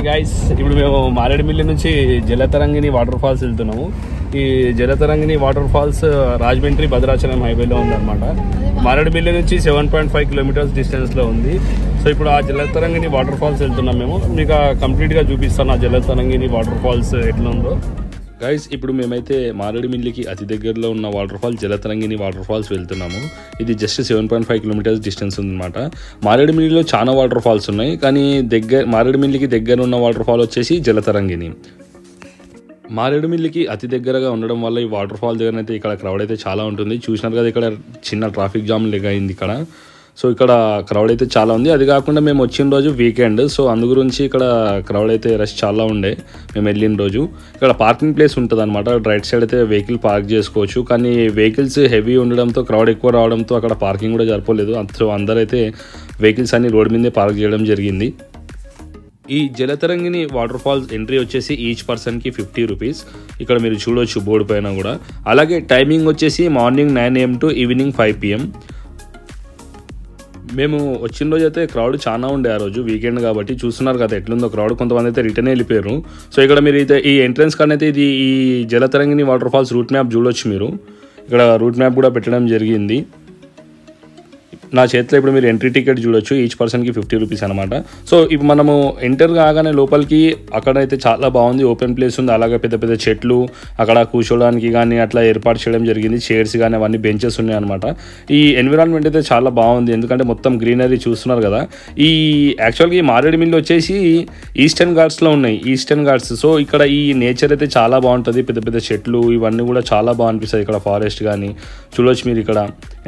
Guys, ఇప్పుడు మేము మారేడుమిల్లి నుంచి జలతరంగిణి వాటర్ ఫాల్స్ వెళ్తున్నాము. ఈ జలతరంగిణి వాటర్ ఫాల్స్ రాజమండ్రి భద్రాచలం హైవేలో ఉందన్నమాట. మారేడుమిల్లి నుంచి 7.5 కిలోమీటర్స్ డిస్టెన్స్ లో ఉంది. సో ఇప్పుడు ఆ జలతరంగిణి వాటర్ ఫాల్స్ వెళ్తున్నాం మేము. మీకు కంప్లీట్ గా చూపిస్తాను ఆ జలతరంగిణి వాటర్ ఫాల్స్ ఎట్లా ఉందో. గైస్, ఇప్పుడు మేమైతే మారేడుమిల్లికి అతి దగ్గరలో ఉన్న water fall Jalatarangini water falls వెళ్తున్నాము. ఇది జస్ట్ 7.5 కిలోమీటర్స్ డిస్టెన్స్ ఉందన్నమాట. మారేడుమిల్లిలో చాలా వాటర్ ఫాల్స్ ఉన్నాయి, కానీ మారేడుమిల్లికి దగ్గర ఉన్న వాటర్ ఫాల్ వచ్చేసి జలతరంగిణి. మారేడుమిల్లికి అతి దగ్గరగా ఉండడం వల్ల ఈ వాటర్ ఫాల్ దగ్గర అయితే ఇక్కడ క్రౌడ్ అయితే చాలా ఉంటుంది. చూసినారు కదా, ఇక్కడ చిన్న ట్రాఫిక్ జామ్ అయింది ఇక్కడ. సో ఇక్కడ క్రౌడ్ అయితే చాలా ఉంది. అది కాకుండా మేము వచ్చిన రోజు వీకెండ్, సో అందు గురించి ఇక్కడ క్రౌడ్ అయితే రష్ చాలా ఉండే. మేము వెళ్ళిన రోజు ఇక్కడ పార్కింగ్ ప్లేస్ ఉంటుంది అనమాట. రైట్ సైడ్ అయితే వెహికల్ పార్క్ చేసుకోవచ్చు, కానీ వెహికల్స్ హెవీ ఉండడంతో క్రౌడ్ ఎక్కువ రావడంతో అక్కడ పార్కింగ్ కూడా సరిపోలేదు. సో అందరైతే వెహికల్స్ అన్ని రోడ్ మీదే పార్క్ చేయడం జరిగింది. ఈ జలతరంగిణి వాటర్ ఫాల్స్ ఎంట్రీ వచ్చేసి ఈచ్ పర్సన్కి 50 రూపీస్. ఇక్కడ మీరు చూడవచ్చు బోర్డు పైన కూడా. అలాగే టైమింగ్ వచ్చేసి morning 9 AM to evening 5 PM. మేము వచ్చిన రోజు అయితే క్రౌడ్ చాలా ఉండే ఆ రోజు, వీకెండ్ కాబట్టి. చూస్తున్నారు కదా ఎట్లుందో క్రౌడ్. కొంతమంది అయితే రిటర్న్ వెళ్ళిపోయారు. సో ఇక్కడ మీరు అయితే ఈ ఎంట్రన్స్ కానీ అయితే ఇది ఈ Jalatarangini water falls route map చూడొచ్చు మీరు. ఇక్కడ రూట్ మ్యాప్ కూడా పెట్టడం జరిగింది నా చేతిలో. ఇప్పుడు మీరు ఎంట్రీ టికెట్ చూడొచ్చు, ఈచ్ పర్సన్కి 50 రూపీస్ అనమాట. సో ఇప్పుడు మనము ఎంటర్ కాగానే లోపలికి అక్కడైతే చాలా బాగుంది, ఓపెన్ ప్లేస్ ఉంది. అలాగే పెద్ద పెద్ద చెట్లు అక్కడ కూర్చోడానికి కానీ అట్లా ఏర్పాటు చేయడం జరిగింది. చైర్స్ కానీ అవన్నీ బెంచెస్ ఉన్నాయి అనమాట. ఈ ఎన్విరాన్మెంట్ అయితే చాలా బాగుంది, ఎందుకంటే మొత్తం గ్రీనరీ చూస్తున్నారు కదా. ఈ యాక్చువల్గా ఈ మారేడుమిల్లి వచ్చేసి ఈస్టర్న్ ఘాట్స్లో ఉన్నాయి, ఈస్టర్న్ ఘాట్స్. సో ఇక్కడ ఈ నేచర్ అయితే చాలా బాగుంటుంది. పెద్ద పెద్ద చెట్లు ఇవన్నీ కూడా చాలా బాగా అనిపిస్తుంది. ఇక్కడ ఫారెస్ట్ కానీ చూడొచ్చు మీరు ఇక్కడ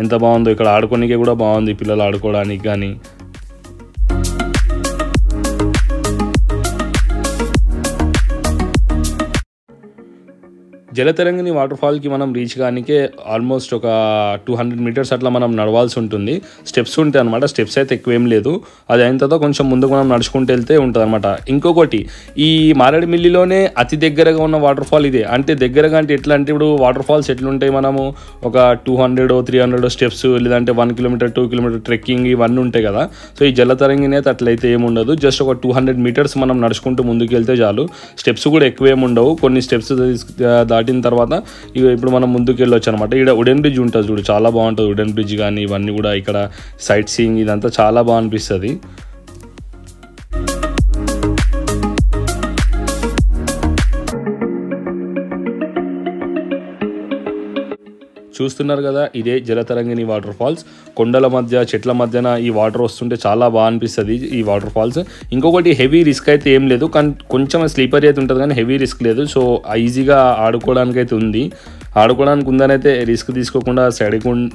ఎంత బాగుందో. ఇక్కడ ఆడుకోనికి కూడా బాగుంది, పిల్లలు ఆడుకోవడానికి కానీ. జలతరంగిణి వాటర్ ఫాల్కి మనం రీచ్ కానికే ఆల్మోస్ట్ ఒక 200 మీటర్స్ అట్లా మనం నడవాల్సి ఉంటుంది. స్టెప్స్ ఉంటాయి అనమాట. స్టెప్స్ అయితే ఎక్కువ ఏం లేదు. అది అయిన తర్వాత కొంచెం ముందుకు మనం నడుచుకుంటూ వెళ్తే ఉంటుంది అనమాట. ఇంకొకటి, ఈ మారేడుమిల్లిలోనే అతి దగ్గరగా ఉన్న వాటర్ ఫాల్ ఇదే. అంటే దగ్గరగా అంటే ఎట్లా అంటే, ఇప్పుడు వాటర్ ఫాల్స్ ఎట్లుంటాయి, మనము ఒక 200-300 స్టెప్స్, లేదంటే 1 కిలోమీటర్ 2 కిలోమీటర్ ట్రెక్కింగ్ ఇవన్నీ ఉంటాయి కదా. సో ఈ జలతరంగిణి అయితే అట్లయితే ఏముండదు. జస్ట్ ఒక 200 మీటర్స్ మనం నడుచుకుంటూ ముందుకు వెళ్తే చాలు. స్టెప్స్ కూడా ఎక్కువ ఏముండవు. కొన్ని స్టెప్స్ దాటిన తర్వాత ఇప్పుడు మనం ముందుకు వెళ్ళొచ్చు అనమాట. ఇక్కడ వుడెన్ బ్రిడ్జ్ ఉంటుంది చూడు, చాలా బాగుంటుంది వుడెన్ బ్రిడ్జ్ కానీ ఇవన్నీ కూడా. ఇక్కడ సైట్ సీయింగ్ ఇదంతా చాలా బాగా అనిపిస్తుంది. చూస్తున్నారు కదా, ఇదే జలతరంగిణి వాటర్ ఫాల్స్. కొండల మధ్య చెట్ల మధ్యన ఈ వాటర్ వస్తుంటే చాలా బాగా అనిపిస్తుంది ఈ వాటర్ ఫాల్స్. ఇంకొకటి, హెవీ రిస్క్ అయితే ఏం లేదు, కానీ కొంచెం స్లీపర్ అయితే ఉంటుంది, కానీ హెవీ రిస్క్ లేదు. సో ఈజీగా ఆడుకోవడానికి అయితే ఉంది. ఆడుకోవడానికి ఉందని అయితే రిస్క్ తీసుకోకుండా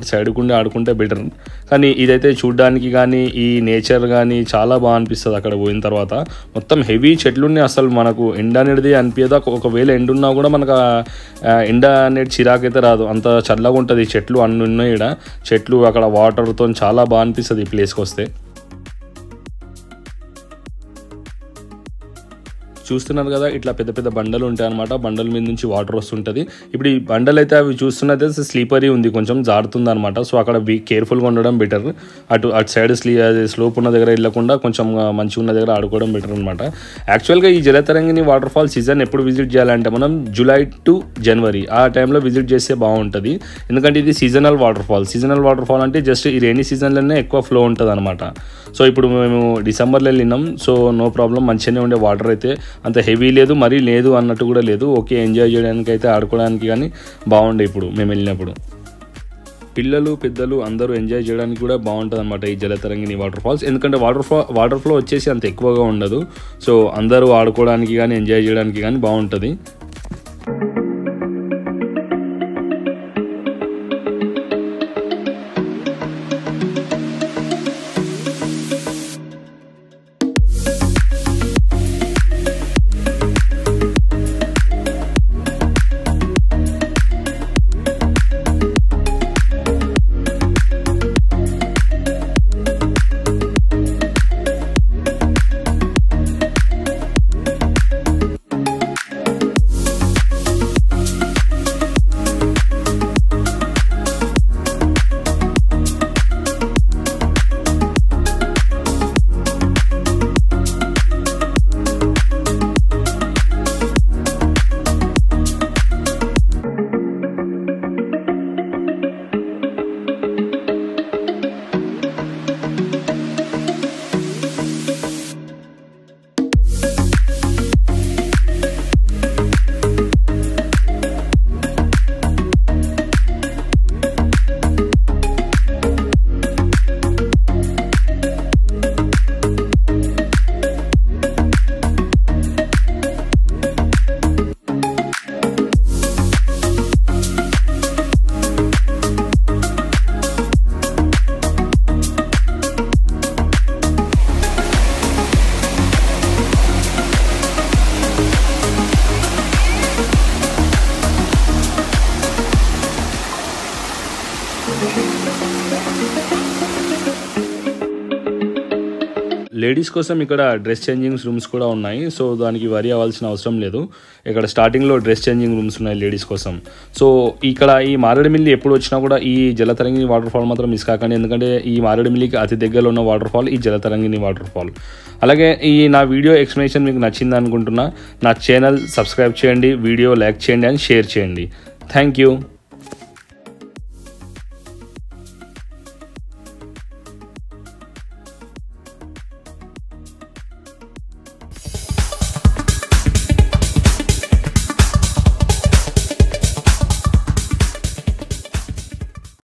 సైడ్కుండి ఆడుకుంటే బెటర్. కానీ ఇదైతే చూడడానికి కానీ ఈ నేచర్ కానీ చాలా బాగా అనిపిస్తుంది. అక్కడ పోయిన తర్వాత మొత్తం హెవీ చెట్లున్నాయి. అసలు మనకు ఎండ అనేది అనిపించదు. ఒకవేళ ఎండ ఉన్నా కూడా మనకు ఎండ అనేది చిరాకైతే రాదు, అంత చల్లగా ఉంటుంది. చెట్లు అన్నీ ఉన్నాయి ఇక్కడ, చెట్లు అక్కడ వాటర్తో చాలా బాగా అనిపిస్తుంది ఈ ప్లేస్కి వస్తే. చూస్తున్నారు కదా, ఇట్లా పెద్ద పెద్ద బండలు ఉంటాయి అనమాట. బండల మీద నుంచి వాటర్ వస్తుంటుంది. ఇప్పుడు ఈ బండలు అయితే అవి చూస్తున్నది స్లీపరీ ఉంది, కొంచెం జారుతుంది అనమాట. సో అక్కడ కేర్ఫుల్గా ఉండడం బెటర్. అటు సైడ్ స్లోప్ ఉన్న దగ్గర వెళ్ళకుండా కొంచెం మంచిగా ఉన్న దగ్గర ఆడుకోవడం బెటర్ అనమాట. యాక్చువల్గా ఈ జలతరంగిణి వాటర్ ఫాల్ సీజన్ ఎప్పుడు విజిట్ చేయాలంటే మనం జూలై టు జనవరి ఆ టైంలో విజిట్ చేస్తే బాగుంటుంది. ఎందుకంటే ఇది seasonal water fall. Seasonal water fall అంటే జస్ట్ ఈ రైనీ సీజన్లోనే ఎక్కువ ఫ్లో ఉంటుంది అనమాట. సో ఇప్పుడు మేము డిసెంబర్లో వెళ్ళినాం. సో నో ప్రాబ్లం, మంచిగానే ఉండే వాటర్ అయితే. అంత హెవీ లేదు, మరీ లేదు అన్నట్టు కూడా లేదు. ఓకే, ఎంజాయ్ చేయడానికి అయితే ఆడుకోవడానికి కానీ బాగుండే ఇప్పుడు మేము వెళ్ళినప్పుడు. పిల్లలు పెద్దలు అందరూ ఎంజాయ్ చేయడానికి కూడా బాగుంటుంది అనమాట ఈ జలతరంగిణి వాటర్ ఫాల్స్. ఎందుకంటే వాటర్ ఫ్లో వచ్చేసి అంత ఎక్కువగా ఉండదు. సో అందరూ ఆడుకోవడానికి కానీ ఎంజాయ్ చేయడానికి కానీ బాగుంటుంది. లేడీస్ కోసం ఇక్కడ డ్రెస్ చేంజింగ్ రూమ్స్ కూడా ఉన్నాయి. సో దానికి వరి అవ్వాల్సిన అవసరం లేదు. ఇక్కడ స్టార్టింగ్లో డ్రెస్ చేంజింగ్ రూమ్స్ ఉన్నాయి లేడీస్ కోసం. సో ఇక్కడ ఈ మారేడుమిల్లి ఎప్పుడు వచ్చినా కూడా ఈ జలతరంగిణి వాటర్ ఫాల్ మాత్రం మిస్ కాకండి. ఎందుకంటే ఈ మారేడుమిల్లికి అతి దగ్గరలో ఉన్న వాటర్ ఫాల్ ఈ జలతరంగిణి వాటర్ ఫాల్. అలాగే ఈ నా వీడియో ఎక్స్ప్లెనేషన్ మీకు నచ్చింది అనుకుంటున్నా. నా ఛానల్ సబ్స్క్రైబ్ చేయండి, వీడియో లైక్ చేయండి అండ్ షేర్ చేయండి. Thank you.